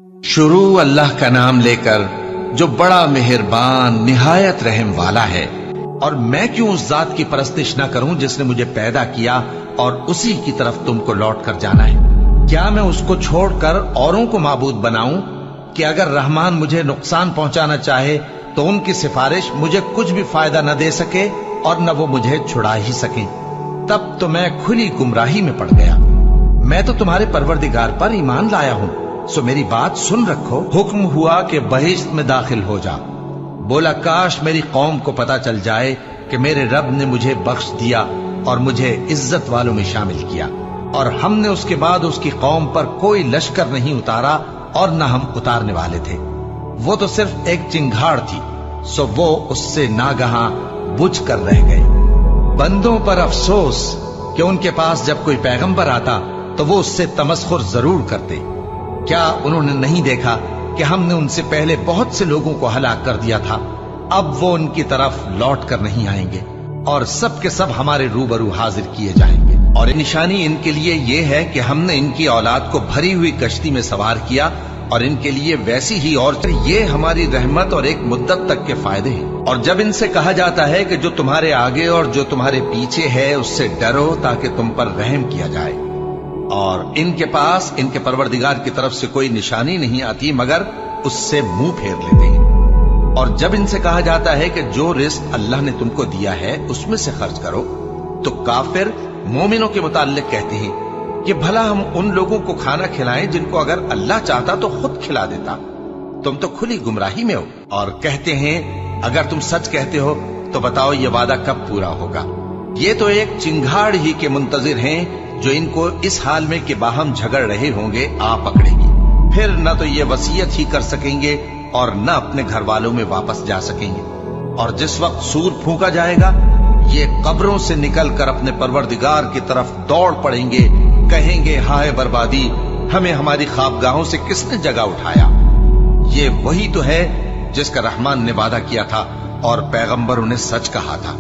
शुरू अल्लाह का नाम लेकर जो बड़ा मेहरबान निहायत रहम वाला है। और मैं क्यों उस जात की परस्तिश ना करूं जिसने मुझे पैदा किया और उसी की तरफ तुमको लौट कर जाना है। क्या मैं उसको छोड़कर औरों को माबूद बनाऊं कि अगर रहमान मुझे नुकसान पहुंचाना चाहे तो उनकी सिफारिश मुझे कुछ भी फायदा न दे सके और न वो मुझे छुड़ा ही सके। तब तो मैं खुली गुमराही में पड़ गया। मैं तो तुम्हारे परवरदिगार पर ईमान लाया हूं, सो मेरी बात सुन रखो। हुक्म हुआ कि बहिश्त में दाखिल हो जा। बोला काश मेरी कौम को पता चल जाए कि मेरे रब ने मुझे बख्श दिया और मुझे इज्जत वालों में शामिल किया, और हमने उसके बाद उसकी कौम पर कोई लश्कर नहीं उतारा और न हम उतारने वाले थे। वो तो सिर्फ एक चिंगाड़ थी, सो वो उससे नागहां बुझ कर रह गए। बंदों पर अफसोस कि उनके पास जब कोई पैगंबर आता तो वो उससे तमस्खुर जरूर करते। क्या उन्होंने नहीं देखा कि हमने उनसे पहले बहुत से लोगों को हलाक कर दिया था। अब वो उनकी तरफ लौट कर नहीं आएंगे और सब के सब हमारे रूबरू हाजिर किए जाएंगे। और निशानी इनके लिए ये है कि हमने इनकी औलाद को भरी हुई कश्ती में सवार किया और इनके लिए वैसी ही और ये हमारी रहमत और एक मुद्दत तक के फायदे हैं। और जब इनसे कहा जाता है कि जो तुम्हारे आगे और जो तुम्हारे पीछे है उससे डरो ताकि तुम पर रहम किया जाए, और इनके पास इनके परवरदिगार की तरफ से कोई निशानी नहीं आती मगर उससे मुंह फेर लेते हैं। और जब इनसे कहा जाता है कि जो रिस्क अल्लाह ने तुमको दिया है उसमें से खर्च करो, तो काफिर मोमिनों के मुताल्लिक कहते हैं कि भला हम उन लोगों को खाना खिलाएं जिनको अगर अल्लाह चाहता तो खुद खिला देता। तुम तो खुली गुमराही में हो। और कहते हैं अगर तुम सच कहते हो तो बताओ ये वादा कब पूरा होगा। ये तो एक चिंगाड़ ही के मुंतजिर हैं जो इनको इस हाल में कि बाहम झगड़ रहे होंगे आ पकड़ेगी। फिर न तो ये वसीयत ही कर सकेंगे और न अपने घर वालों में वापस जा सकेंगे। और जिस वक्त सूर फूंका जाएगा ये कब्रों से निकलकर अपने परवरदिगार की तरफ दौड़ पड़ेंगे, कहेंगे हाय बर्बादी, हमें हमारी ख्वाबगाहों से किसने जगा उठाया। ये वही तो है जिसका रहमान ने वादा किया था और पैगंबरों ने सच कहा था।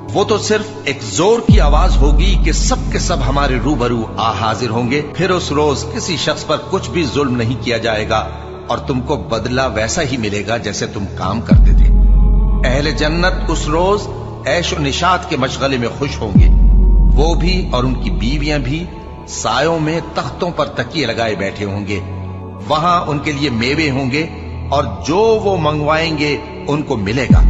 वो तो सिर्फ एक जोर की आवाज होगी कि सब के सब हमारे रूबरू आ हाजिर होंगे। फिर उस रोज किसी शख्स पर कुछ भी जुल्म नहीं किया जाएगा और तुमको बदला वैसा ही मिलेगा जैसे तुम काम करते थे। अहले जन्नत उस रोज ऐशो निशात के मशगले में खुश होंगे, वो भी और उनकी बीवियां भी सायों में तख्तों पर तकिए लगाए बैठे होंगे। वहां उनके लिए मेवे होंगे और जो वो मंगवाएंगे उनको मिलेगा।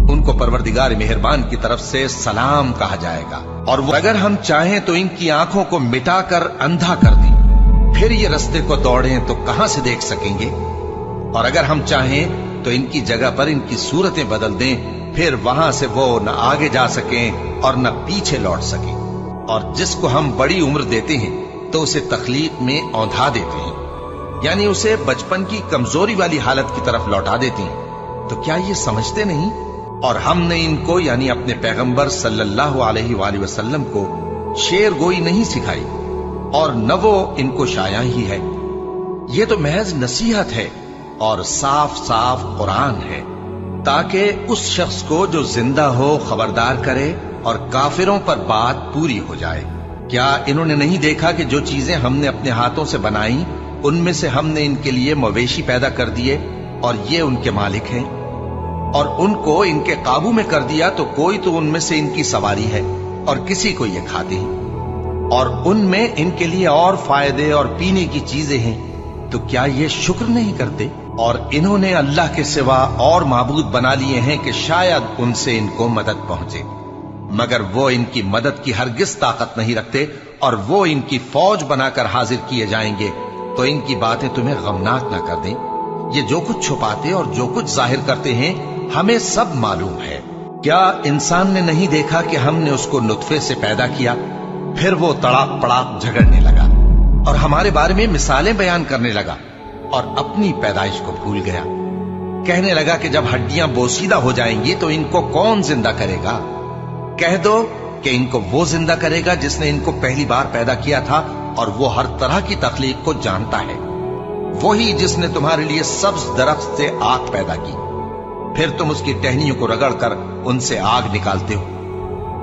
उनको परवरदिगार मेहरबान की तरफ से सलाम कहा जाएगा। और वो अगर हम चाहें तो इनकी आंखों को मिटाकर अंधा कर दें, फिर ये रास्ते को दौड़ें तो कहां से देख सकेंगे। और अगर हम चाहें तो इनकी जगह पर इनकी सूरतें बदल दें, फिर वहां से वो न आगे जा सकें और न पीछे लौट सकें। और जिसको हम बड़ी उम्र देते हैं तो उसे तखलीक में औंधा देते हैं, यानी उसे बचपन की कमजोरी वाली हालत की तरफ लौटा देते हैं। तो क्या ये समझते नहीं? और हमने इनको यानी अपने पैगंबर सल्लल्लाहु अलैहि वसल्लम को शेर गोई नहीं सिखाई और न वो इनको शाया ही है। ये तो महज नसीहत है और साफ साफ कुरान है, ताकि उस शख्स को जो जिंदा हो खबरदार करे और काफिरों पर बात पूरी हो जाए। क्या इन्होंने नहीं देखा कि जो चीजें हमने अपने हाथों से बनाई उनमें से हमने इनके लिए मवेशी पैदा कर दिए और ये उनके मालिक हैं, और उनको इनके काबू में कर दिया तो कोई तो उनमें से इनकी सवारी है और किसी को ये खाते हैं, और उनमें इनके लिए और फायदे और पीने की चीजें हैं। तो क्या ये शुक्र नहीं करते? और इन्होंने अल्लाह के सिवा और माबूद बना लिए हैं कि शायद उनसे इनको मदद पहुंचे, मगर वो इनकी मदद की हरगिज ताकत नहीं रखते और वो इनकी फौज बनाकर हाजिर किए जाएंगे। तो इनकी बातें तुम्हें गमनाक ना कर दें। ये जो कुछ छुपाते और जो कुछ जाहिर करते हैं हमें सब मालूम है। क्या इंसान ने नहीं देखा कि हमने उसको नुत्फे से पैदा किया, फिर वो तड़ाक पड़ाक झगड़ने लगा और हमारे बारे में मिसालें बयान करने लगा और अपनी पैदाइश को भूल गया। कहने लगा कि जब हड्डियां बोसीदा हो जाएंगी तो इनको कौन जिंदा करेगा। कह दो कि इनको वो जिंदा करेगा जिसने इनको पहली बार पैदा किया था और वो हर तरह की तखलीक को जानता है। वही जिसने तुम्हारे लिए सब्ज दरख्त से आग पैदा की, फिर तुम उसकी टहनियों को रगड़कर उनसे आग निकालते हो।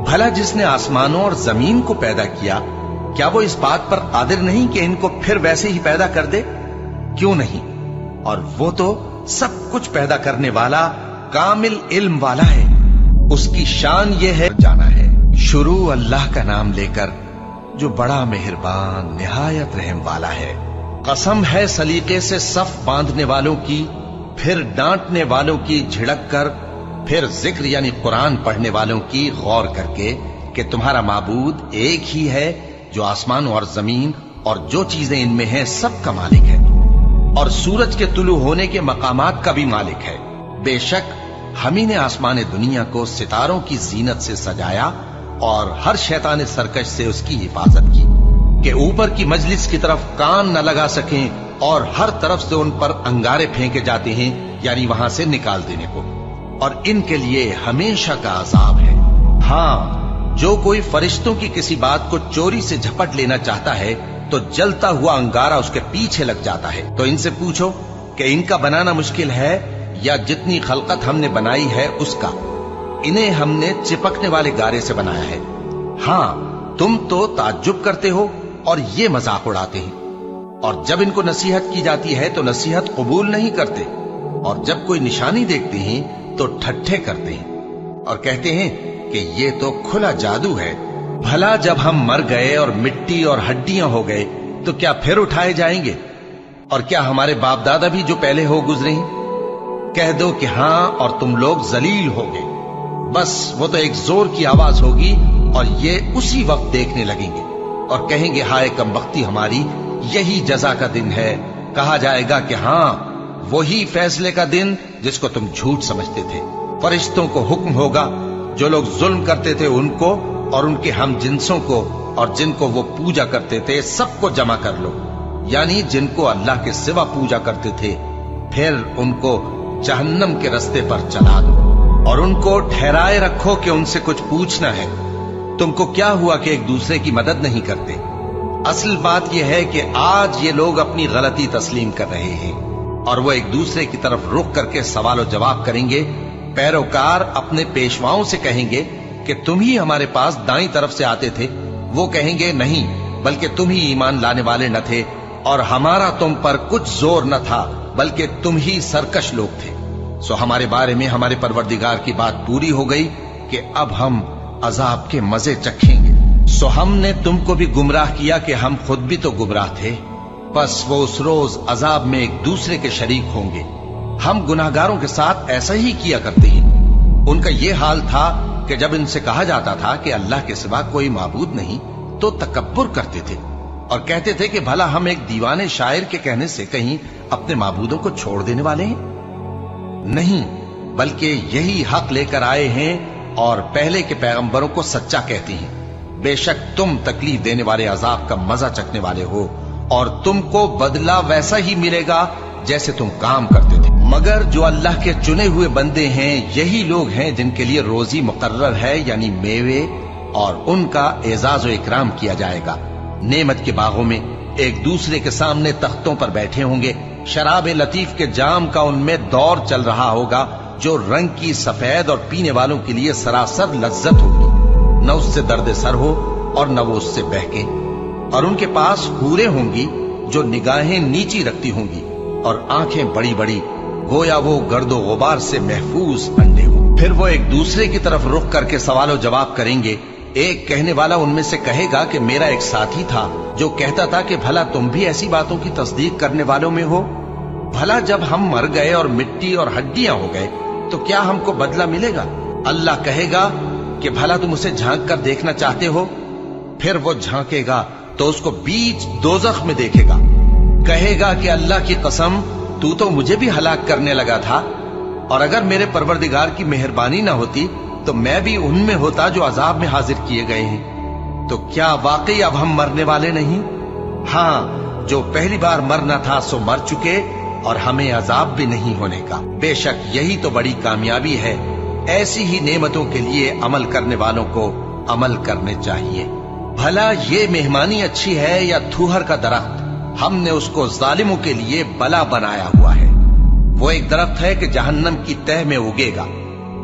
भला जिसने आसमानों और जमीन को पैदा किया, क्या वो इस बात पर कादिर नहीं कि इनको फिर वैसे ही पैदा कर दे? क्यों नहीं, اور وہ تو सब कुछ पैदा करने वाला कामिल इल्म वाला है। उसकी शान ये है जाना है। शुरू अल्लाह का नाम लेकर जो बड़ा मेहरबान निहायत रहम वाला है। कसम है सलीके से सफ बांधने वालों की, फिर डांटने वालों की झिड़क कर, फिर जिक्र यानी कुरान पढ़ने वालों की गौर करके कि तुम्हारा माबूद एक ही है जो आसमान और जमीन और जो चीजें इनमें हैं सब का मालिक है, और सूरज के तुलू होने के मकामात का भी मालिक है। बेशक हम ही ने आसमान दुनिया को सितारों की जीनत से सजाया और हर शैतान सरकश से उसकी हिफाजत की कि ऊपर की मजलिस की तरफ कान न लगा सकें और हर तरफ से उन पर अंगारे फेंके जाते हैं, यानी वहां से निकाल देने को, और इनके लिए हमेशा का अजाब है। हाँ, जो कोई फरिश्तों की किसी बात को चोरी से झपट लेना चाहता है तो जलता हुआ अंगारा उसके पीछे लग जाता है। तो इनसे पूछो कि इनका बनाना मुश्किल है या जितनी खलकत हमने बनाई है उसका। इन्हें हमने चिपकने वाले गारे से बनाया है। हाँ, तुम तो ताज्जुब करते हो और ये मजाक उड़ाते हैं, और जब इनको नसीहत की जाती है तो नसीहत कबूल नहीं करते, और जब कोई निशानी देखते हैं तो ठट्ठे करते हैं और कहते हैं कि ये तो खुला जादू है। भला जब हम मर गए और मिट्टी और हड्डियां हो गए तो क्या फिर उठाए जाएंगे? और क्या हमारे बाप दादा भी जो पहले हो गुजरे हैं? कह दो कि हाँ, और तुम लोग जलील हो गए। बस वो तो एक जोर की आवाज होगी और ये उसी वक्त देखने लगेंगे और कहेंगे हाय कमबख्ती हमारी, यही जजा का दिन है। कहा जाएगा कि हाँ, वही फैसले का दिन जिसको तुम झूठ समझते थे। फरिश्तों को हुक्म होगा जो लोग जुल्म करते थे उनको और उनके हम जिन्सों को और जिनको वो पूजा करते थे सबको जमा कर लो, यानी जिनको अल्लाह के सिवा पूजा करते थे, फिर उनको जहन्नम के रास्ते पर चला दो और उनको ठहराए रखो कि उनसे कुछ पूछना है। तुमको क्या हुआ कि एक दूसरे की मदद नहीं करते? असल बात यह है कि आज ये लोग अपनी गलती तस्लीम कर रहे हैं और वो एक दूसरे की तरफ रुख करके सवाल जवाब करेंगे। पैरोकार अपने पेशवाओं से कहेंगे कि तुम ही हमारे पास दाईं तरफ से आते थे। वो कहेंगे नहीं, बल्कि तुम ही ईमान लाने वाले न थे और हमारा तुम पर कुछ जोर न था, बल्कि तुम ही सरकश लोग थे। सो हमारे बारे में हमारे परवरदिगार की बात पूरी हो गई कि अब हम अजाब के मजे चखेंगे। सो हमने तुमको भी गुमराह किया कि हम खुद भी तो गुमराह थे। बस वो उस रोज अजाब में एक दूसरे के शरीक होंगे। हम गुनाहगारों के साथ ऐसा ही किया करते हैं। उनका ये हाल था कि जब इनसे कहा जाता था कि अल्लाह के सिवा कोई माबूद नहीं तो तकब्बुर करते थे और कहते थे कि भला हम एक दीवाने शायर के कहने से कहीं अपने माबूदों को छोड़ देने वाले हैं? नहीं, बल्कि यही हक लेकर आए हैं और पहले के पैगंबरों को सच्चा कहते हैं। बेशक तुम तकलीफ देने वाले अजाब का मजा चखने वाले हो और तुमको बदला वैसा ही मिलेगा जैसे तुम काम करते थे। मगर जो अल्लाह के चुने हुए बंदे हैं यही लोग हैं जिनके लिए रोजी मुकर्रर है, यानी मेवे, और उनका एजाज व इकराम किया जाएगा। नेमत के बागों में एक दूसरे के सामने तख्तों पर बैठे होंगे। शराब लतीफ के जाम का उनमें दौर चल रहा होगा जो रंग की सफेद और पीने वालों के लिए सरासर लज्जत होगी। न उससे दर्द सर हो और न वो उससे बहके। और उनके पास हूरें होंगी जो निगाहें नीची रखती होंगी और आंखें बड़ी बड़ी, गोया वो गर्दो गुबार से महफूज अंडे हो। फिर वो एक दूसरे की तरफ रुख करके सवालों जवाब करेंगे। एक कहने वाला उनमें से कहेगा कि मेरा एक साथी था जो कहता था कि भला तुम भी ऐसी बातों की तस्दीक करने वालों में हो? भला जब हम मर गए और मिट्टी और हड्डियां हो गए तो क्या हमको बदला मिलेगा? अल्लाह कहेगा कि भला तुम उसे झांक कर देखना चाहते हो? फिर वो झांकेगा तो उसको बीच दोजख में देखेगा। कहेगा कि अल्लाह की कसम, तू तो मुझे भी हलाक करने लगा था, और अगर मेरे परवरदिगार की मेहरबानी ना होती तो मैं भी उनमें होता जो अजाब में हाजिर किए गए हैं। तो क्या वाकई अब हम मरने वाले नहीं? हाँ, जो पहली बार मरना था सो मर चुके और हमें अजाब भी नहीं होने का। बेशक यही तो बड़ी कामयाबी है। ऐसी ही नेमतों के लिए अमल करने वालों को अमल करने चाहिए। भला ये मेहमानी अच्छी है या थूहर का दरख्त? हमने उसको जालिमों के लिए बला बनाया हुआ है। वो एक दरख्त है कि जहन्नम की तह में उगेगा।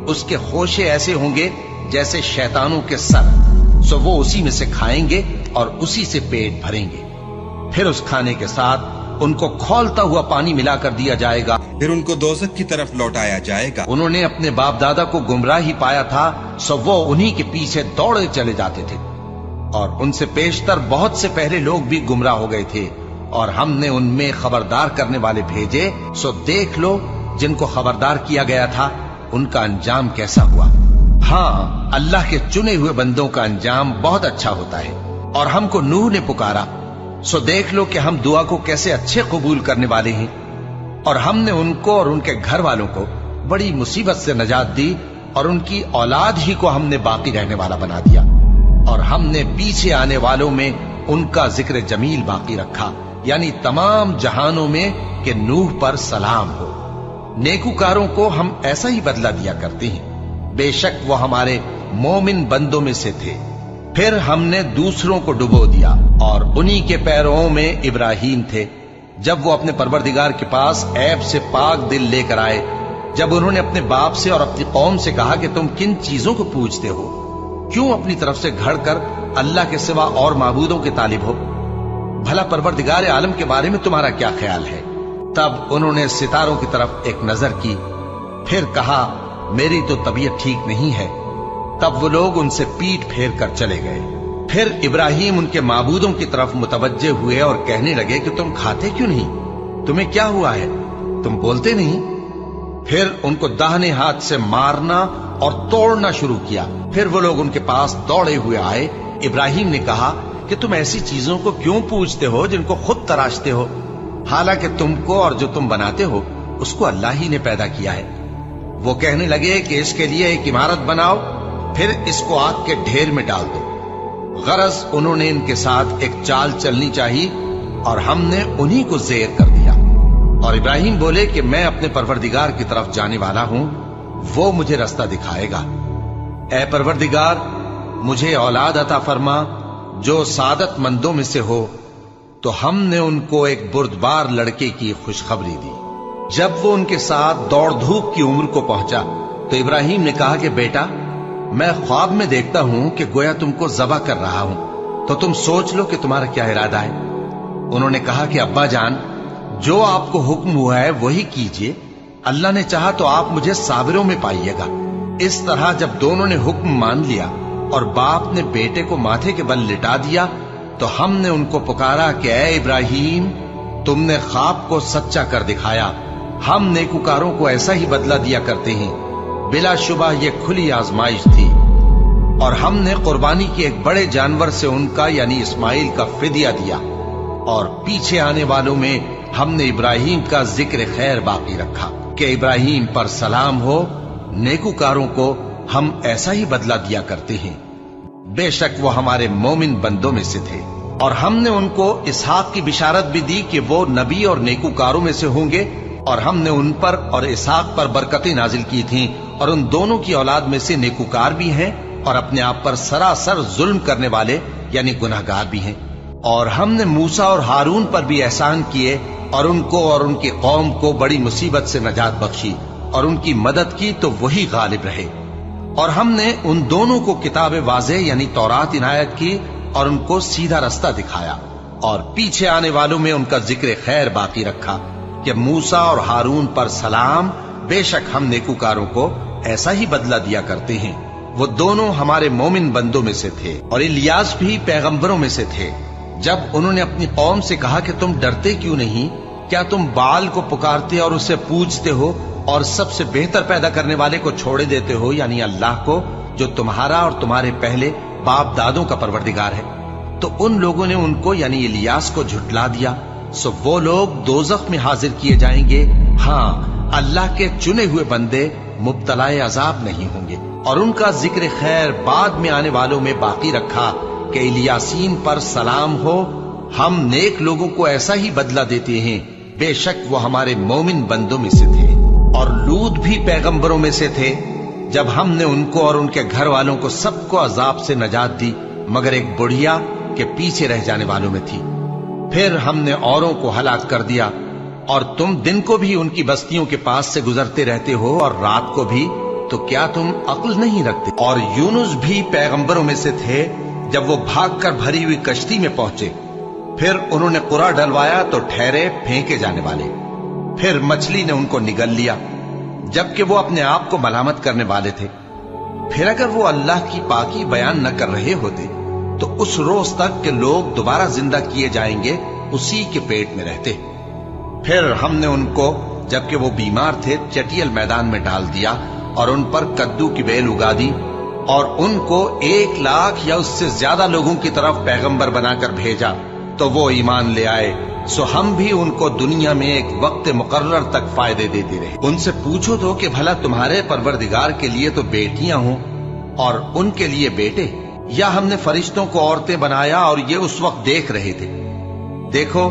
उसके खोशे ऐसे होंगे जैसे शैतानों के सर। सो वो उसी में से खाएंगे और उसी से पेट भरेंगे। फिर उस खाने के साथ ان کو کھولتا ہوا پانی ملا کر دیا جائے گا، پھر ان کو دوزخ کی طرف لوٹایا جائے گا۔ انہوں نے اپنے باپ دادا کو گمراہ ہی پایا تھا، سو وہ انہی کے پیچھے دوڑے چلے جاتے تھے، اور ان سے پیشتر بہت سے پہلے لوگ بھی گمراہ ہو گئے تھے، اور ہم نے ان میں خبردار کرنے والے بھیجے، سو دیکھ لو جن کو خبردار کیا گیا تھا ان کا انجام کیسا ہوا۔ ہاں، اللہ کے چنے ہوئے بندوں کا انجام بہت اچھا ہوتا ہے۔ اور ہم کو نوح نے پکارا، سو دیکھ لو کہ ہم دعا کو کیسے اچھے قبول کرنے والے ہیں، اور ہم نے ان کو اور ان کے گھر والوں کو بڑی مصیبت سے نجات دی، اور ان کی اولاد ہی کو ہم نے باقی رہنے والا بنا دیا، اور ہم نے پیچھے آنے والوں میں ان کا ذکر جمیل باقی رکھا، یعنی تمام جہانوں میں کہ نوح پر سلام ہو۔ نیکوکاروں کو ہم ایسا ہی بدلہ دیا کرتے ہیں، بے شک وہ ہمارے مومن بندوں میں سے تھے۔ پھر ہم نے دوسروں کو ڈبو دیا، اور انہی کے پیروں میں ابراہیم تھے، جب وہ اپنے پروردگار کے پاس عیب سے پاک دل لے کر آئے، جب انہوں نے اپنے باپ سے اور اپنی قوم سے کہا کہ تم کن چیزوں کو پوجتے ہو، کیوں اپنی طرف سے گھڑ کر اللہ کے سوا اور معبودوں کے طالب ہو؟ بھلا پروردگار عالم کے بارے میں تمہارا کیا خیال ہے؟ تب انہوں نے ستاروں کی طرف ایک نظر کی، پھر کہا میری تو طبیعت ٹھیک نہیں ہے۔ تب وہ لوگ ان سے پیٹ پھیر کر چلے گئے۔ پھر ابراہیم ان کے معبودوں کی طرف متوجہ ہوئے اور کہنے لگے کہ تم کھاتے کیوں نہیں؟ تمہیں کیا ہوا ہے؟ تم بولتے نہیں؟ پھر ان کو داہنے ہاتھ سے مارنا اور توڑنا شروع کیا۔ پھر وہ لوگ ان کے پاس دوڑے ہوئے آئے۔ ابراہیم نے کہا کہ تم ایسی چیزوں کو کیوں پوجتے ہو جن کو خود تراشتے ہو، حالانکہ تم کو اور جو تم بناتے ہو اس کو اللہ ہی نے پیدا کیا ہے۔ وہ کہنے لگے کہ اس کے لیے ایک عمارت بناؤ، پھر اس کو آگ کے ڈھیر میں ڈال دو۔ غرض انہوں نے ان کے ساتھ ایک چال چلنی چاہی، اور ہم نے انہی کو زیر کر دیا۔ اور ابراہیم بولے کہ میں اپنے پروردگار کی طرف جانے والا ہوں، وہ مجھے رستہ دکھائے گا۔ اے پروردگار، مجھے اولاد عطا فرما جو سعادت مندوں میں سے ہو۔ تو ہم نے ان کو ایک بردبار لڑکے کی خوشخبری دی۔ جب وہ ان کے ساتھ دوڑ دھوپ کی عمر کو پہنچا تو ابراہیم نے کہا کہ بیٹا، میں خواب میں دیکھتا ہوں کہ گویا تم کو ذبح کر رہا ہوں، تو تم سوچ لو کہ تمہارا کیا ارادہ ہے۔ انہوں نے کہا کہ ابا جان، جو آپ کو حکم ہوا ہے وہی کیجئے، اللہ نے چاہا تو آپ مجھے صابروں میں پائیے گا۔ اس طرح جب دونوں نے حکم مان لیا اور باپ نے بیٹے کو ماتھے کے بل لٹا دیا، تو ہم نے ان کو پکارا کہ اے ابراہیم، تم نے خواب کو سچا کر دکھایا، ہم نیکوکاروں کو ایسا ہی بدلہ دیا کرتے ہیں۔ بلا شبہ یہ کھلی آزمائش تھی، اور ہم نے قربانی کی ایک بڑے جانور سے ان کا یعنی اسماعیل کا فدیہ دیا، اور پیچھے آنے والوں میں ہم نے ابراہیم کا ذکر خیر باقی رکھا کہ ابراہیم پر سلام ہو۔ نیکوکاروں کو ہم ایسا ہی بدلہ دیا کرتے ہیں، بے شک وہ ہمارے مومن بندوں میں سے تھے۔ اور ہم نے ان کو اسحاق کی بشارت بھی دی کہ وہ نبی اور نیکوکاروں میں سے ہوں گے، اور ہم نے ان پر اور اسحاق پر برکتیں نازل کی تھیں، اور ان دونوں کی اولاد میں سے نیکوکار بھی ہیں اور اپنے آپ پر سراسر ظلم کرنے والے یعنی گناہگار بھی ہیں۔ اور ہم نے موسیٰ اور ہارون پر بھی احسان کیے، اور ان کو اور ان کی قوم کو بڑی مصیبت سے نجات بخشی، اور ان کی مدد کی تو وہی غالب رہے۔ اور ہم نے ان دونوں کو کتاب واضح یعنی تورات عنایت کی، اور ان کو سیدھا رستہ دکھایا، اور پیچھے آنے والوں میں ان کا ذکر خیر باقی رکھا کہ موسیٰ اور ہارون پر سلام، بے شک ہم نیکوکاروں کو ایسا ہی بدلہ دیا کرتے ہیں۔ وہ دونوں ہمارے مومن بندوں میں سے تھے، اور الیاس بھی پیغمبروں میں سے تھے۔ جب انہوں نے اپنی قوم سے کہا کہ تم ڈرتے کیوں نہیں؟ کیا تم بال کو پکارتے اور اسے پوجتے ہو، اور سب سے بہتر پیدا کرنے والے کو چھوڑے دیتے ہو یعنی اللہ کو، جو تمہارا اور تمہارے پہلے باپ دادوں کا پروردگار ہے؟ تو ان لوگوں نے ان کو یعنی الیاس کو جھٹلا دیا، سو وہ لوگ دوزخ میں حاضر کیے جائیں گے۔ ہاں، اللہ کے چنے ہوئے بندے مبتلا عذاب نہیں ہوں گے۔ اور ان کا ذکر خیر بعد میں آنے والوں میں باقی رکھا کہ الیاسین پر سلام ہو، ہم نیک لوگوں کو ایسا ہی بدلہ دیتے ہیں، بے شک وہ ہمارے مومن بندوں میں سے تھے۔ اور لوط بھی پیغمبروں میں سے تھے، جب ہم نے ان کو اور ان کے گھر والوں کو سب کو عذاب سے نجات دی، مگر ایک بڑھیا کے پیچھے رہ جانے والوں میں تھی۔ پھر ہم نے اوروں کو ہلاک کر دیا، اور تم دن کو بھی ان کی بستیوں کے پاس سے گزرتے رہتے ہو اور رات کو بھی، تو کیا تم عقل نہیں رکھتے؟ اور یونس بھی پیغمبروں میں سے تھے، جب وہ بھاگ کر بھری ہوئی کشتی میں پہنچے फिर उन्होंने कुरा डलवाया तो ठहरे फेंके जाने वाले। फिर मछली ने उनको निगल लिया, जबकि वो अपने आप को मलामत करने वाले थे। फिर अगर वो अल्लाह की पाकी बयान न कर रहे होते तो उस रोज तक के लोग दोबारा जिंदा किए जाएंगे उसी के पेट में रहते। फिर हमने उनको, जबकि वो बीमार थे, चटियल मैदान में डाल दिया और उन पर कद्दू की बेल उगा दी और उनको 1 लाख या उससे ज्यादा लोगों की तरफ पैगंबर बनाकर भेजा तो वो ईमान ले आए। सो हम भी उनको दुनिया में एक वक्त मुकर्रर तक फायदे देते रहे। उनसे पूछो तो कि भला तुम्हारे परवरदिगार के लिए तो बेटियां हों और उनके लिए बेटे, या हमने फरिश्तों को औरतें बनाया और ये उस वक्त देख रहे थे। देखो,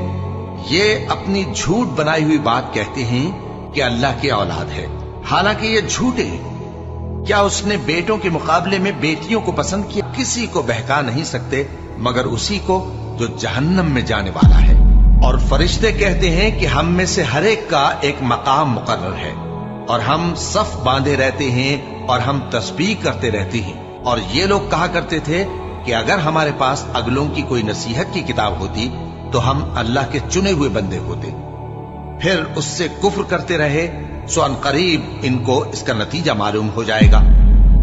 ये अपनी झूठ बनाई हुई बात कहते हैं कि अल्लाह की औलाद है, हालांकि ये झूठे हैं। क्या उसने बेटों के मुकाबले में बेटियों को पसंद किया? किसी को बहका नहीं सकते मगर उसी को जो जहन्नम में जाने वाला है। और फरिश्ते कहते हैं कि हम में से हर एक का एक मकाम मुकर्रर है और हम सफ बांधे रहते हैं और हम तस्बीह करते रहते हैं। और ये लोग कहा करते थे कि अगर हमारे पास अगलों की कोई नसीहत की किताब होती तो हम अल्लाह के चुने हुए बंदे होते। फिर उससे कुफ्र करते रहे, सो अनकरीब इनको इसका नतीजा मालूम हो जाएगा।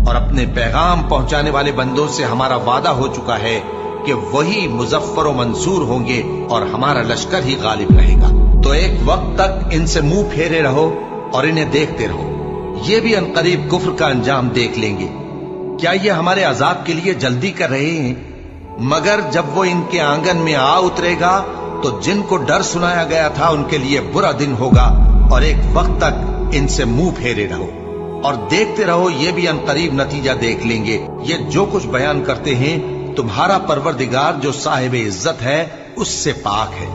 और अपने पैगाम पहुंचाने वाले बंदों से हमारा वादा हो चुका है कि वही मुजफ्फर व मंसूर होंगे और हमारा लश्कर ही गालिब रहेगा। तो एक वक्त तक इनसे मुंह फेरे रहो और इन्हें देखते रहो, ये भी अनकरीब कुफ्र का अंजाम देख लेंगे। क्या ये हमारे अजाब के लिए जल्दी कर रहे हैं? मगर जब वो इनके आंगन में आ उतरेगा तो जिनको डर सुनाया गया था उनके लिए बुरा दिन होगा। और एक वक्त तक इनसे मुंह फेरे रहो और देखते रहो, ये भी अनकरीब नतीजा देख लेंगे। ये जो कुछ बयान करते हैं तुम्हारा परवरदिगार जो साहिब इज्जत है उससे पाक है।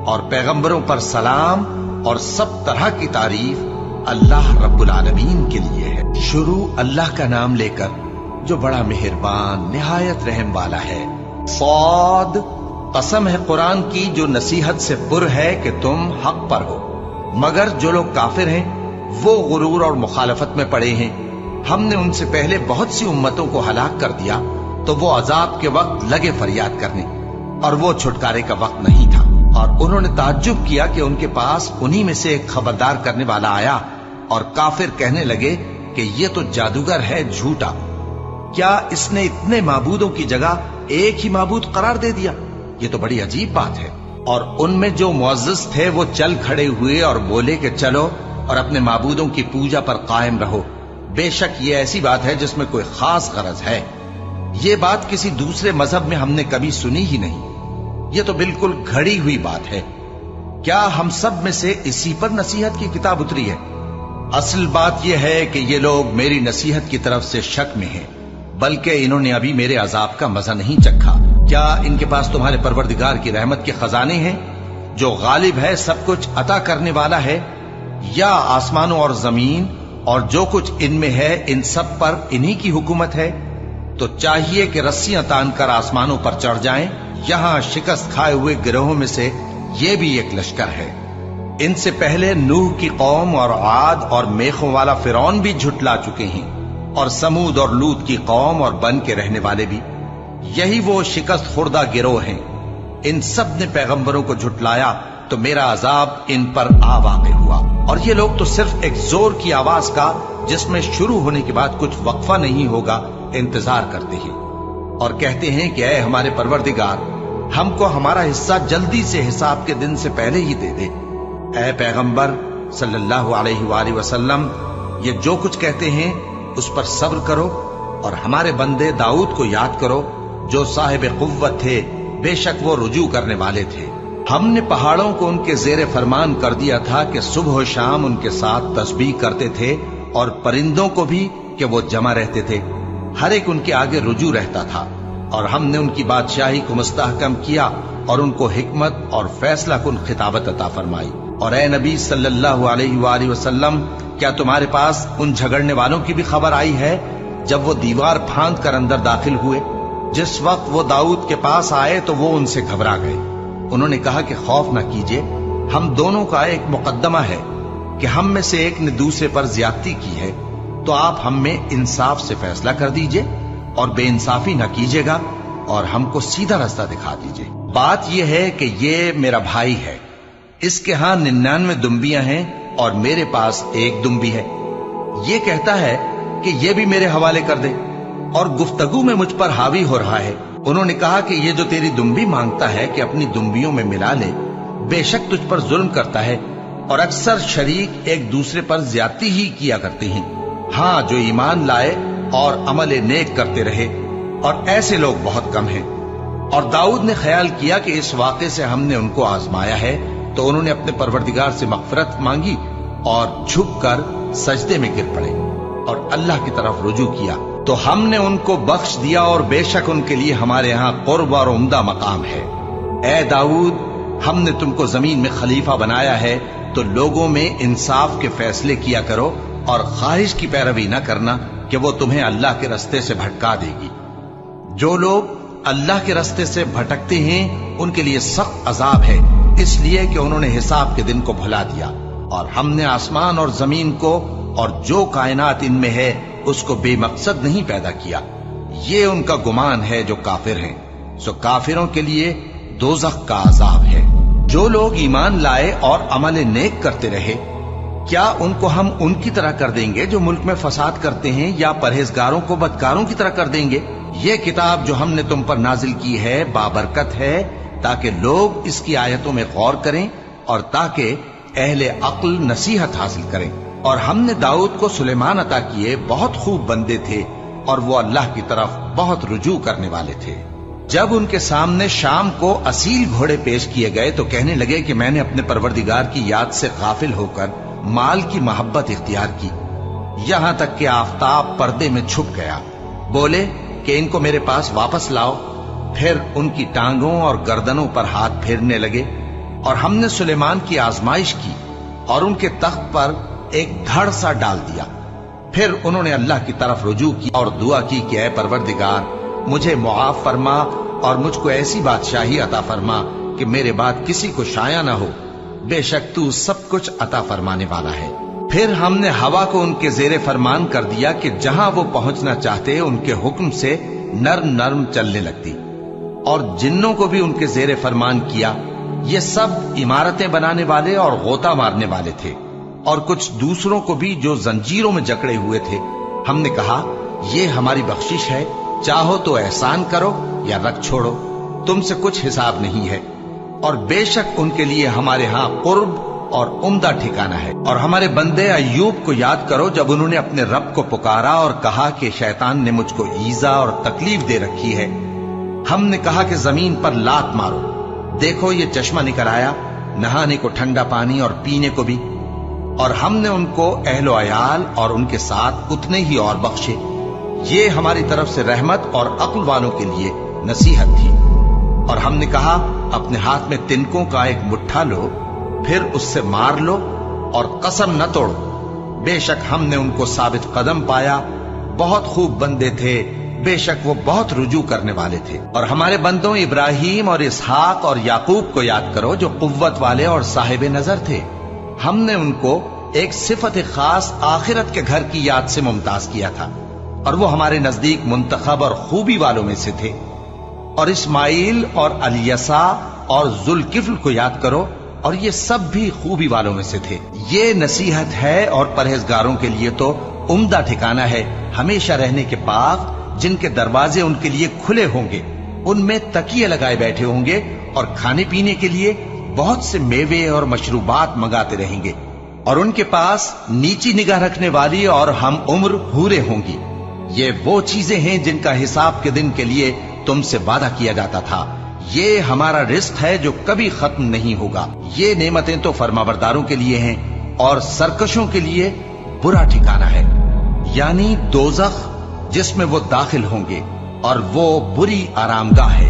और पैगंबरों पर सलाम और सब तरह की तारीफ अल्लाह रब्बुल आलमीन के लिए है। शुरू अल्लाह का नाम लेकर जो बड़ा मेहरबान निहायत रहम वाला है। सौद, कसम है कुरान की जो नसीहत से पुर है कि तुम हक पर हो। मगर जो लोग काफिर हैं वो गुरूर और मुखालफत में पड़े हैं। हमने उनसे पहले बहुत सी उम्मतों को हलाक कर दिया तो वो अजाब के वक्त लगे फरियाद करने और वो छुटकारे का वक्त नहीं था। और उन्होंने ताज्जुब किया कि उनके पास उन्हीं में से एक खबरदार करने वाला आया और काफिर कहने लगे कि ये तो जादूगर है झूठा। क्या इसने इतने माबूदों की जगह एक ही माबूद करार दे दिया? ये तो बड़ी अजीब बात है। और उनमें जो मुअज़्ज़िज़ थे वो चल खड़े हुए और बोले कि चलो और अपने माबूदों की पूजा पर कायम रहो। बेशक ये ऐसी बात है जिसमें कोई खास गरज है। ये बात किसी दूसरे मजहब में हमने कभी सुनी ही नहीं। ये तो बिल्कुल घड़ी हुई बात है। क्या हम सब में से इसी पर नसीहत की किताब उतरी है? असल बात यह है कि ये लोग मेरी नसीहत की तरफ से शक में हैं, बल्कि इन्होंने अभी मेरे अजाब का मजा नहीं चखा। क्या इनके पास तुम्हारे परवरदिगार की रहमत के खजाने हैं जो गालिब है, सब कुछ अता करने वाला है? या आसमानों और जमीन और जो कुछ इनमें है इन सब पर इन्हीं की हुकूमत है? तो चाहिए कि रस्सियां तानकर आसमानों पर चढ़ जाएं। यहां शिकस्त खाए हुए गिरोहों में से ये भी एक लश्कर है। इनसे पहले नूह की कौम और आद और मेखों वाला फिरौन भी झुटला चुके हैं, और समूद और लूत की कौम और बन के रहने वाले भी। यही वो शिकस्त खुर्दा गिरोह हैं। इन सब ने पैगंबरों को झुटलाया तो मेरा अजाब इन पर आ वाक़ हुआ। और ये लोग तो सिर्फ एक जोर की आवाज का, जिसमें शुरू होने के बाद कुछ वक्फा नहीं होगा, इंतजार करते हैं और कहते हैं कि ऐ हमारे परवरदिगार, हमको हमारा हिस्सा जल्दी से हिसाब के दिन से पहले ही दे दे। ऐ पैगंबर सल्लल्लाहु अलैहि वसल्लम, ये जो कुछ कहते हैं उस पर सब्र करो और हमारे बंदे दाऊद को याद करो जो साहिब कुव्वत थे, बेशक वो रुजू करने वाले थे। हमने पहाड़ों को उनके जेरे फरमान कर दिया था कि सुबह और शाम उनके साथ तस्बीह करते थे, और परिंदों को भी कि वो जमा रहते थे, हर एक उनके आगे रुजू रहता था। और हमने उनकी बादशाही को मुस्तहकम किया और उनको हिकमत और फैसला कुन खिताबत अता फरमाई। और ए नबी सल्लल्लाहु अलैहि वसल्लम, क्या तुम्हारे पास उन झगड़ने वालों की भी खबर आई है जब वो दीवार फांद कर अंदर दाखिल हुए? जिस वक्त वो दाऊद के पास आए तो वो उनसे घबरा गए। उन्होंने कहा कि खौफ न कीजिए, हम दोनों का एक मुकद्दमा है कि हम में से एक ने दूसरे पर ज्यादती की है, तो आप हम में इंसाफ से फैसला कर दीजिए और बेइंसाफी न कीजिएगा और हमको सीधा रास्ता दिखा दीजिए। बात यह है कि ये मेरा भाई है, इसके हां 99 दुम्बियां हैं और मेरे पास एक दुम्बी है। ये कहता है कि ये भी मेरे हवाले कर दे और गुफ्तगू में मुझ पर हावी हो रहा है। उन्होंने कहा कि ये जो तेरी दुम्बी मांगता है कि अपनी दुम्बियों में मिला ले, बेशक तुझ पर जुल्म करता है और अक्सर शरीक एक दूसरे पर ज्यादती ही किया करते हैं। हाँ, जो ईमान लाए और अमल नेक करते रहे, और ऐसे लोग बहुत कम हैं। और दाऊद ने ख्याल किया कि इस वाक़े से हमने उनको आजमाया है, तो उन्होंने अपने परवरदिगार से मग़फ़िरत मांगी और झुककर सजदे में गिर पड़े और अल्लाह की तरफ रुजू किया, तो हमने उनको बख्श दिया और बेशक उनके लिए हमारे यहाँ कुर्ब और उम्दा मकाम है। ए दाऊद, हमने तुमको जमीन में खलीफा बनाया है, तो लोगों में इंसाफ के फैसले किया करो और ख्वाहिश की पैरवी न करना कि वो तुम्हें अल्लाह के रास्ते से भटका देगी। जो लोग अल्लाह के रास्ते से भटकते हैं उनके लिए सख्त अजाब है, इसलिए कि उन्होंने हिसाब के दिन को भुला दिया। और हमने आसमान और जमीन को और जो कायनात इनमें है उसको बेमकसद नहीं पैदा किया। ये उनका गुमान है जो काफिर हैं, सो काफिरों के लिए दोज़ख का अजाब है। जो लोग ईमान लाए और अमल नेक करते रहे, क्या उनको हम उनकी तरह कर देंगे जो मुल्क में फसाद करते हैं, या परहेजगारों को बदकारों की तरह कर देंगे? ये किताब जो हमने तुम पर नाजिल की है बाबरकत है, ताकि लोग इसकी आयतों में गौर करें और ताकि अहले अक्ल नसीहत हासिल करें। और हमने दाऊद को सुलेमान अता किए, बहुत खूब बंदे थे और वो अल्लाह की तरफ बहुत रुजू करने वाले थे। जब उनके सामने शाम को असील घोड़े पेश किए गए तो कहने लगे कि मैंने अपने परवरदिगार की याद से गाफिल होकर माल की मोहब्बत इख्तियार की, यहां तक कि आफताब पर्दे में छुप गया। बोले कि इनको मेरे पास वापस लाओ। फिर उनकी टांगों और गर्दनों पर हाथ फेरने लगे। और हमने सुलेमान की आजमाइश की और उनके तख्त पर एक धड़ सा डाल दिया। फिर उन्होंने अल्लाह की तरफ रुजू की और दुआ की कि ऐ परवरदिगार, मुझे मुआफ फरमा और मुझको ऐसी बादशाही अता फरमा कि मेरे बाद किसी को शाया न हो। बेशक तू सब कुछ अता फरमाने वाला है। फिर हमने हवा को उनके जेरे फरमान कर दिया कि जहां वो पहुंचना चाहते उनके हुक्म से नर्म नर्म चलने लगती, और जिन्नों को भी उनके जेरे फरमान किया। ये सब इमारतें बनाने वाले और गोता मारने वाले थे, और कुछ दूसरों को भी जो जंजीरों में जकड़े हुए थे। हमने कहा, ये हमारी बख्शिश है, चाहो तो एहसान करो या रख छोड़ो, तुमसे कुछ हिसाब नहीं है। और बेशक उनके लिए हमारे यहाँ कुर्ब और उम्दा ठिकाना है। और हमारे बंदे अय्यूब को याद करो, जब उन्होंने अपने रब को पुकारा और कहा कि शैतान ने मुझको ईजा और तकलीफ दे रखी है। हमने कहा कि जमीन पर लात मारो, देखो ये चश्मा निकल आया, नहाने को ठंडा पानी और पीने को भी। और हमने उनको अहलो अयाल और उनके साथ उतने ही और बख्शे। ये हमारी तरफ से रहमत और अक्ल वालों के लिए नसीहत थी। और हमने कहा, अपने हाथ में तिनकों का एक मुट्ठा लो, फिर उससे मार लो और कसम न तोड़ो। बेशक हमने उनको साबित कदम पाया, बहुत खूब बंदे थे, बेशक वो बहुत रुजू करने वाले थे। और हमारे बंदों इब्राहिम और इसहाक और याकूब को याद करो, जो कुव्वत वाले और साहिब नजर थे। हमने उनको एक सिफत खास आखिरत के घर की याद से मुमताज किया था, और वो हमारे नजदीक मुंतखब और खूबी वालों में से थे। और इस्माइल और अलियसा और जुल्किफ्ल को याद करो, और ये सब भी खूबी वालों में से थे। ये नसीहत है और परहेजगारों के लिए तो उम्दा ठिकाना है, हमेशा रहने के बाग जिनके दरवाजे उनके लिए खुले होंगे, उनमें तकिए लगाए बैठे होंगे और खाने पीने के लिए बहुत से मेवे और मशरूबात मंगाते रहेंगे। और उनके पास नीची निगाह रखने वाली और हम उम्र हूरे होंगी। ये वो चीजें हैं जिनका हिसाब के दिन के लिए तुमसे वादा किया जाता था। ये हमारा रिस्क है जो कभी खत्म नहीं होगा। ये नेमतें तो फरमाबरदारों के लिए हैं और सरकशों के लिए बुरा ठिकाना है, यानी दोज़ख, जिसमें वो दाखिल होंगे, और वो बुरी आरामगाह है।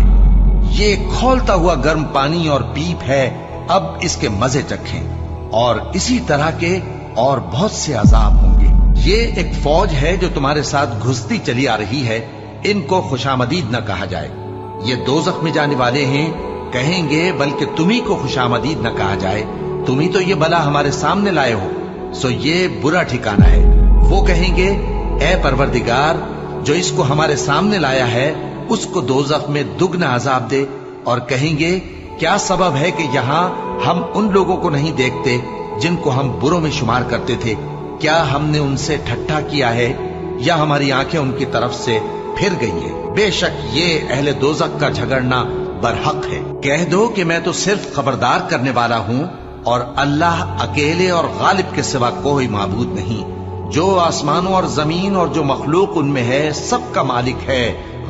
ये खौलता हुआ गर्म पानी और पीप है, अब इसके मजे चखें। और इसी तरह के और बहुत से अजाब होंगे। ये एक फौज है जो तुम्हारे साथ घुसती चली आ रही है, इनको खुशामदीद न कहा जाए। ये दोज़ख में जाने वाले हैं, कहेंगे बल्कि तुम्ही को खुशामदीद न कहा जाए, तुम्ही तो ये बला हमारे सामने लाए हो, सो ये बुरा ठिकाना है। वो कहेंगे, ऐ परवरदिगार, जो इसको हमारे सामने लाया है उसको दोज़ख में दुगना अजाब दे, اور کہیں گے کیا سبب ہے کہ یہاں ہم ان لوگوں کو نہیں دیکھتے جن کو ہم بروں میں شمار کرتے تھے؟ کیا ہم نے ان سے ٹھٹھا کیا ہے یا ہماری آنکھیں ان کی طرف سے پھر گئی ہیں؟ بے شک یہ اہل دوزخ کا جھگڑنا برحق ہے۔ کہہ دو کہ میں تو صرف خبردار کرنے والا ہوں، اور اللہ اکیلے اور غالب کے سوا کوئی معبود نہیں۔ جو آسمانوں اور زمین اور جو مخلوق ان میں ہے سب کا مالک ہے،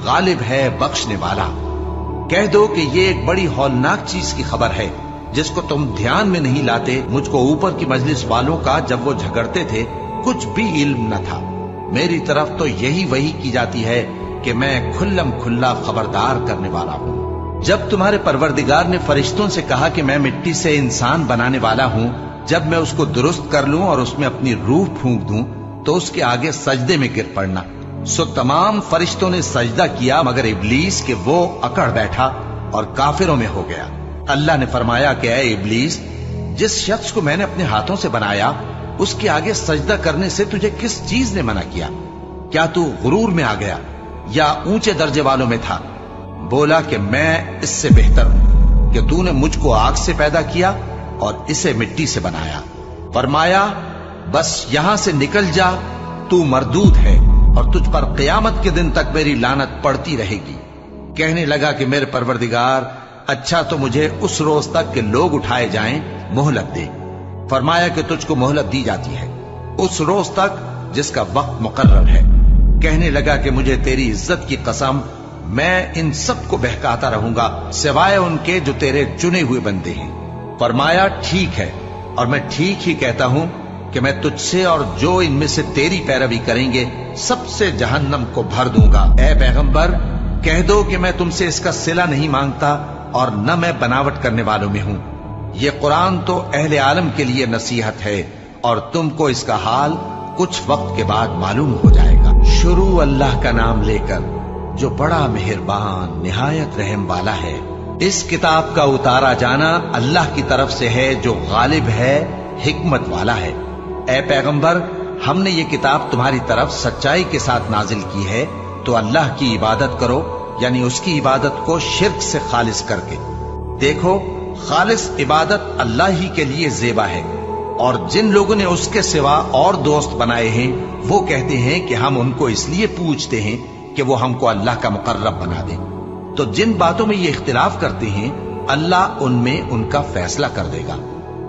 غالب ہے، بخشنے والا۔ کہہ دو کہ یہ ایک بڑی ہولناک چیز کی خبر ہے جس کو تم دھیان میں نہیں لاتے۔ مجھ کو اوپر کی مجلس والوں کا جب وہ جھگڑتے تھے کچھ بھی علم نہ تھا۔ میری طرف تو یہی وحی کی جاتی ہے کہ میں کھلم کھلا خبردار کرنے والا ہوں۔ جب تمہارے پروردگار نے فرشتوں سے کہا کہ میں مٹی سے انسان بنانے والا ہوں، جب میں اس کو درست کر لوں اور اس میں اپنی روح پھونک دوں تو اس کے آگے سجدے میں گر پڑنا۔ سو تمام فرشتوں نے سجدہ کیا مگر ابلیس کہ وہ اکڑ بیٹھا اور کافروں میں ہو گیا۔ اللہ نے فرمایا کہ اے ابلیس، جس شخص کو میں نے اپنے ہاتھوں سے بنایا اس کے آگے سجدہ کرنے سے تجھے کس چیز نے منع کیا؟ کیا تو غرور میں آ گیا یا اونچے درجے والوں میں تھا؟ بولا کہ میں اس سے بہتر ہوں کہ تو نے مجھ کو آگ سے پیدا کیا اور اسے مٹی سے بنایا۔ فرمایا بس یہاں سے نکل جا، تو مردود ہے اور تجھ پر قیامت کے دن تک میری لعنت پڑتی رہے گی۔ کہنے لگا کہ میرے پروردگار، اچھا تو مجھے اس روز تک کہ لوگ اٹھائے جائیں مہلت دے۔ فرمایا کہ تجھ کو مہلت دی جاتی ہے اس روز تک جس کا وقت مقرر ہے۔ کہنے لگا کہ مجھے تیری عزت کی قسم، میں ان سب کو بہکاتا رہوں گا سوائے ان کے جو تیرے چنے ہوئے بندے ہیں۔ فرمایا ٹھیک ہے، اور میں ٹھیک ہی کہتا ہوں کہ میں تجھ سے اور جو ان میں سے تیری پیروی کریں گے سب سے جہنم کو بھر دوں گا۔ اے پیغمبر، کہہ دو کہ میں تم سے اس کا صلہ نہیں مانگتا اور نہ میں بناوٹ کرنے والوں میں ہوں۔ یہ قرآن تو اہل عالم کے لیے نصیحت ہے اور تم کو اس کا حال کچھ وقت کے بعد معلوم ہو جائے گا۔ شروع اللہ کا نام لے کر جو بڑا مہربان نہایت رحم والا ہے۔ اس کتاب کا اتارا جانا اللہ کی طرف سے ہے جو غالب ہے، حکمت والا ہے۔ اے پیغمبر، ہم نے یہ کتاب تمہاری طرف سچائی کے ساتھ نازل کی ہے، تو اللہ کی عبادت کرو، یعنی اس کی عبادت کو شرک سے خالص کر کے۔ دیکھو، خالص عبادت اللہ ہی کے لیے زیبا ہے، اور جن لوگوں نے اس کے سوا اور دوست بنائے ہیں وہ کہتے ہیں کہ ہم ان کو اس لیے پوچھتے ہیں کہ وہ ہم کو اللہ کا مقرب بنا دیں۔ تو جن باتوں میں یہ اختلاف کرتے ہیں اللہ ان میں ان کا فیصلہ کر دے گا۔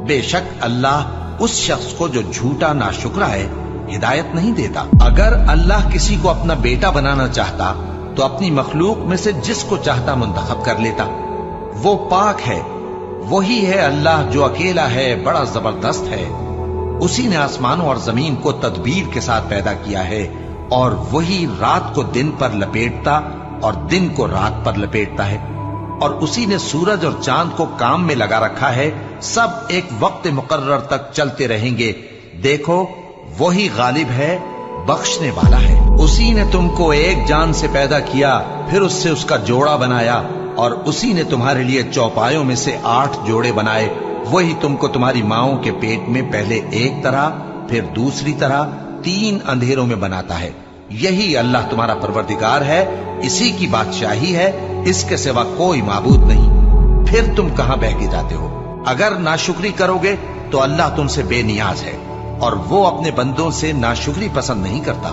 بے شک اللہ اس شخص کو جو جھوٹا ناشکرا ہے ہدایت نہیں دیتا۔ اگر اللہ کسی کو اپنا بیٹا بنانا چاہتا تو اپنی مخلوق میں سے جس کو چاہتا منتخب کر لیتا۔ وہ پاک ہے، وہی ہے اللہ جو اکیلا ہے، بڑا زبردست ہے۔ اسی نے آسمانوں اور زمین کو تدبیر کے ساتھ پیدا کیا ہے، اور وہی رات کو دن پر لپیٹتا اور دن کو رات پر لپیٹتا ہے، اور اسی نے سورج اور چاند کو کام میں لگا رکھا ہے، سب ایک وقت مقرر تک چلتے رہیں گے۔ دیکھو، وہی غالب ہے، بخشنے والا ہے۔ اسی نے تم کو ایک جان سے پیدا کیا، پھر اس سے اس کا جوڑا بنایا، اور اسی نے تمہارے لیے چوپایوں میں سے 8 جوڑے بنائے۔ وہی تم کو تمہاری ماؤں کے پیٹ میں پہلے ایک طرح پھر دوسری طرح 3 اندھیروں میں بناتا ہے۔ یہی اللہ تمہارا پروردگار ہے، اسی کی بادشاہی ہے، اس کے سوا کوئی معبود نہیں۔ پھر تم کہاں بہہ کے جاتے ہو؟ اگر ناشکری کرو گے تو اللہ تم سے بے نیاز ہے، اور وہ اپنے بندوں سے ناشکری پسند نہیں کرتا،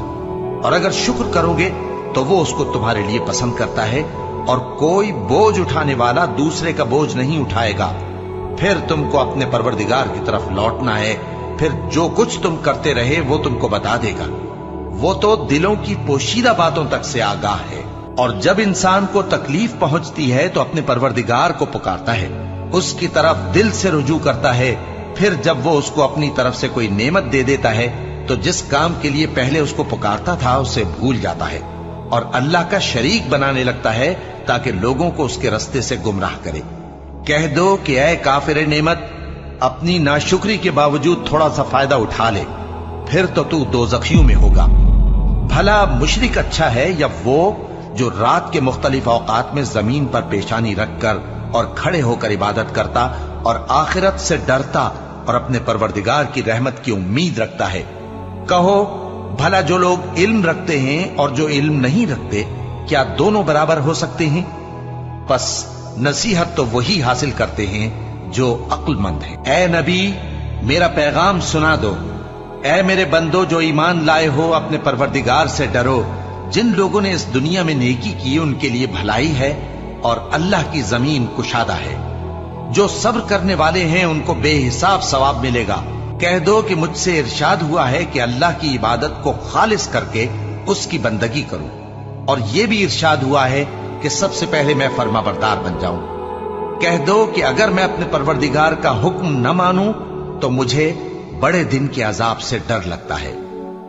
اور اگر شکر کرو گے تو وہ اس کو تمہارے لیے پسند کرتا ہے، اور کوئی بوجھ اٹھانے والا دوسرے کا بوجھ نہیں اٹھائے گا۔ پھر تم کو اپنے پروردگار کی طرف لوٹنا ہے، پھر جو کچھ تم کرتے رہے وہ تم کو بتا دے گا۔ وہ تو دلوں کی پوشیدہ باتوں تک سے آگاہ ہے، اور جب انسان کو تکلیف پہنچتی ہے تو اپنے پروردگار کو پکارتا ہے، اس کی طرف دل سے رجوع کرتا ہے۔ پھر جب وہ اس کو اپنی طرف سے کوئی نعمت دے دیتا ہے تو جس کام کے لیے پہلے اس کو پکارتا تھا اسے بھول جاتا ہے، اور اللہ کا شریک بنانے لگتا ہے تاکہ لوگوں کو اس کے رستے سے گمراہ کرے۔ کہہ دو کہ اے کافر نعمت، اپنی ناشکری کے باوجود تھوڑا سا فائدہ اٹھا لے، پھر تو دوزخیوں میں ہوگا۔ بھلا مشرک اچھا ہے یا وہ جو رات کے مختلف اوقات میں زمین پر پیشانی رکھ کر اور کھڑے ہو کر عبادت کرتا اور آخرت سے ڈرتا اور اپنے پروردگار کی رحمت کی امید رکھتا ہے۔ کہو، بھلا جو لوگ علم رکھتے ہیں اور جو علم نہیں رکھتے، کیا دونوں برابر ہو سکتے ہیں؟ پس नसीहत तो वही हासिल करते हैं जो अक्लमंद हैं। ए नबी, मेरा पैगाम सुना दो। ए मेरे बंदो जो ईमान लाए हो, अपने परवरदिगार से डरो। जिन लोगों ने इस दुनिया में नेकी की उनके लिए भलाई है और अल्लाह की जमीन कुशादा है। जो सब्र करने वाले हैं उनको बेहिसाब सवाब मिलेगा। कह दो कि मुझसे इरशाद हुआ है कि अल्लाह की इबादत को खालिस करके उसकी बंदगी करूं, और यह भी इरशाद हुआ है कि सबसे पहले मैं फर्माबरदार बन जाऊं। कह दो कि अगर मैं अपने परवरदिगार का हुक्म न मानूं तो मुझे बड़े दिन के अजाब से डर लगता है।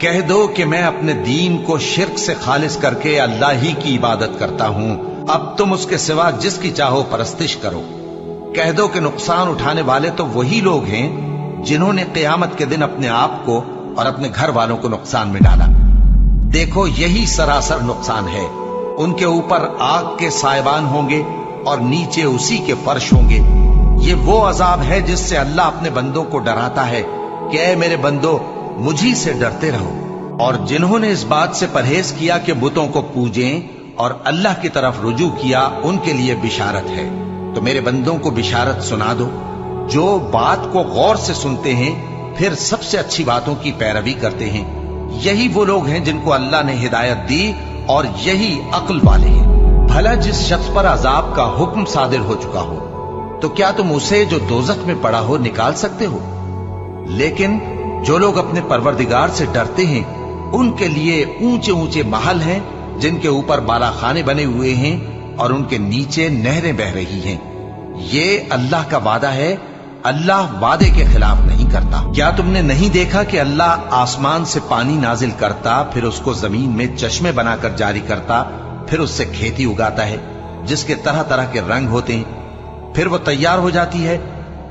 कह दो कि मैं अपने दीन को शिर्क से खालिस करके अल्लाह ही की इबादत करता हूं। अब तुम उसके सिवा जिसकी चाहो परस्तिश करो। कह दो कि नुकसान उठाने वाले तो वही लोग हैं जिन्होंने क़यामत के दिन अपने आप को और अपने घर वालों को नुकसान में डाला। देखो, यही सरासर नुकसान है। उनके ऊपर आग के सायबान होंगे और नीचे उसी के फर्श होंगे। ये वो अजाब है जिससे अल्लाह अपने बंदों को डराता है कि ऐ मेरे बंदो, मुझी से डरते रहो। और जिन्होंने इस बात से परहेज किया कि बुतों को पूजें और अल्लाह की तरफ रुजू किया, उनके लिए बिशारत है। तो मेरे बंदों को बिशारत सुना दो जो बात को गौर से सुनते हैं, फिर सबसे अच्छी बातों की पैरवी करते हैं। यही वो लोग हैं जिनको अल्लाह ने हिदायत दी और यही अक्ल वाले हैं। भला जिस शख्स पर अजाब का हुक्म सादिर हो चुका हो, तो क्या तुम उसे जो दोजख में पड़ा हो निकाल सकते हो? लेकिन जो लोग अपने परवरदिगार से डरते हैं उनके लिए ऊंचे ऊंचे महल हैं जिनके ऊपर बालाखाने बने हुए हैं और उनके नीचे नहरें बह रही हैं। ये अल्लाह का वादा है, अल्लाह वादे के खिलाफ नहीं करता। क्या तुमने नहीं देखा कि अल्लाह आसमान से पानी नाजिल करता, फिर उसको जमीन में चश्मे बनाकर जारी करता, फिर उससे खेती उगाता है जिसके तरह तरह के रंग होते हैं, फिर वो तैयार हो जाती है।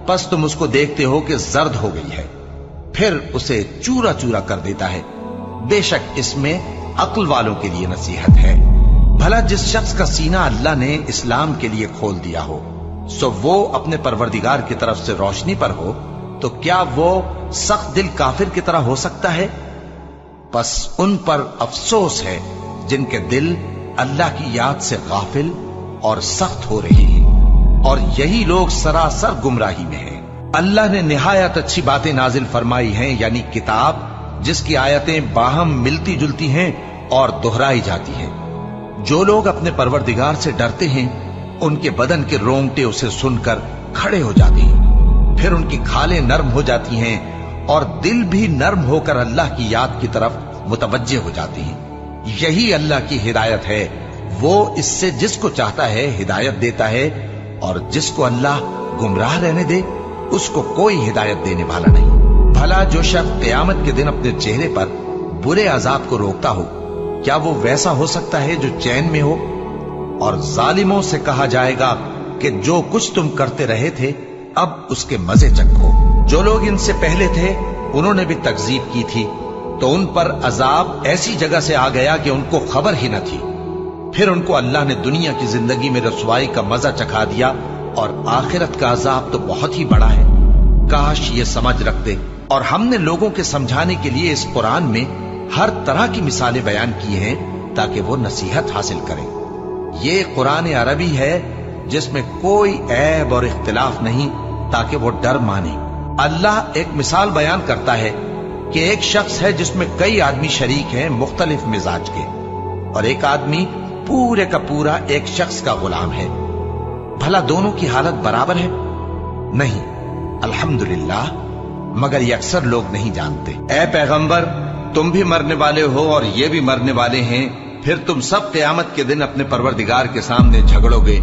बस तुम उसको देखते हो कि जर्द हो गई है, फिर उसे चूरा चूरा कर देता है। बेशक इसमें अक्ल वालों के लिए नसीहत है। भला जिस शख्स का सीना अल्लाह ने इस्लाम के लिए खोल दिया हो, सो वो अपने परवरदिगार की तरफ से रोशनी पर हो, तो क्या वो सख्त दिल काफिर की तरह हो सकता है? बस उन पर अफसोस है जिनके दिल अल्लाह की याद से गाफिल और सख्त हो रहे हैं, और यही लोग सरासर गुमराही में हैं। अल्लाह ने निहायत अच्छी बातें नाजिल फरमाई हैं, यानी किताब जिसकी आयतें बाहम मिलती जुलती हैं और दोहराई जाती हैं। जो लोग अपने परवरदिगार से डरते हैं उनके बदन के रोंगटे उसे सुनकर खड़े हो जाते हैं, फिर उनकी खालें नर्म हो जाती हैं और दिल भी नर्म होकर अल्लाह की याद की तरफ मुतवज्जे हो जाती हैं। यही अल्लाह की हिदायत है। वो इससे जिसको चाहता है हिदायत देता है, और जिसको अल्लाह गुमराह रहने दे उसको कोई हिदायत देने वाला नहीं। भला जो शख्स क़यामत के दिन अपने चेहरे पर बुरे अजाब को रोकता हो, क्या वो वैसा हो सकता है जो चैन में हो? और जालिमों से कहा जाएगा कि जो कुछ तुम करते रहे थे अब उसके मजे चखो। जो लोग इनसे पहले थे उन्होंने भी तकजीब की थी, तो उन पर अजाब ऐसी जगह से आ गया कि उनको खबर ही न थी। फिर उनको अल्लाह ने दुनिया की जिंदगी में रसवाई का मजा चखा दिया, और आखिरत का अजाब तो बहुत ही बड़ा है। काश ये समझ रखते। और हमने लोगों के समझाने के लिए इस कुरान में हर तरह की मिसालें बयान की हैं ताकि वो नसीहत हासिल करें। ये कुरान अरबी है जिसमें कोई ऐब और इख्तिलाफ नहीं, ताकि वो डर माने। अल्लाह एक मिसाल बयान करता है कि एक शख्स है जिसमें कई आदमी शरीक हैं मुख्तलिफ मिजाज के, और एक आदमी पूरे का पूरा एक शख्स का गुलाम है। भला दोनों की हालत बराबर है? नहीं, अल्हम्दुलिल्लाह, मगर ये अक्सर लोग नहीं जानते। ऐ पैगंबर, तुम भी मरने वाले हो और ये भी मरने वाले हैं, फिर तुम सब क़यामत के दिन अपने परवरदिगार के सामने झगड़ोगे।